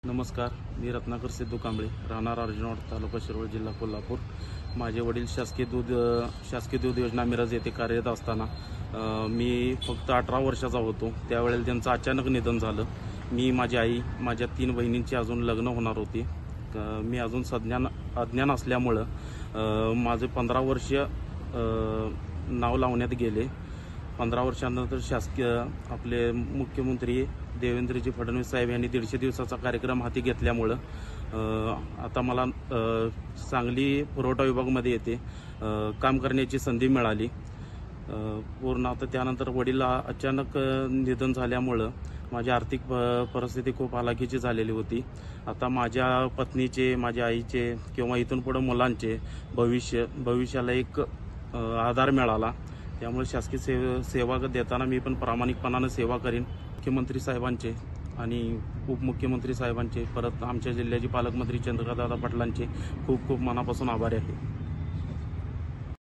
नमस्कार, मी रत्नाकर सिद्धू कांबळे, राहणार अर्जुनवाड, तालुका शिरोळ, जिल्हा कोल्हापूर। माझे वडील शासकीय दूध योजना मिरज येथे कार्यरत असताना मी फक्त 18 वर्षाचा होतो। त्यावेळेला त्यांचं अचानक निधन झालं। मी, माझी आई, माझ्या 3 बहिणींची अजून लग्न होणार होती। मी अजून अज्ञान असल्यामुळं माझे 15 वर्ष नाव लावण्यात गेले। 15 वर्षानंतर शासकीय आपले मुख्यमंत्री देवेंद्रजी फडणवीस साहेब यांनी 150 दिवसाचा कार्यक्रम हाती घेतल्यामुळं आता मला सांगली पुरवठा विभागामध्ये येते काम करण्याची संधी मिळाली। पूर्ण आता त्यानंतर वडील अचानक निधन झाल्यामुळं माझी आर्थिक परिस्थिती खूप हालाखीची झालेली होती। आता माझ्या पत्नीचे, माझ्या आईचे किंवा इथून पुढे मुलांचे भविष्याला एक आधार मिळाला। त्यामुळे शासकीय सेवा देताना मी पण प्रामाणिकपणाने सेवा करीन। मुख्यमंत्री साहेबांचे आणि उपमुख्यमंत्री साहेबांचे, परत आमच्या जिल्ह्याचे पालकमंत्री चंद्रकांतदादा पाटलांचे खूप खूप मनापासून आभारी आहे।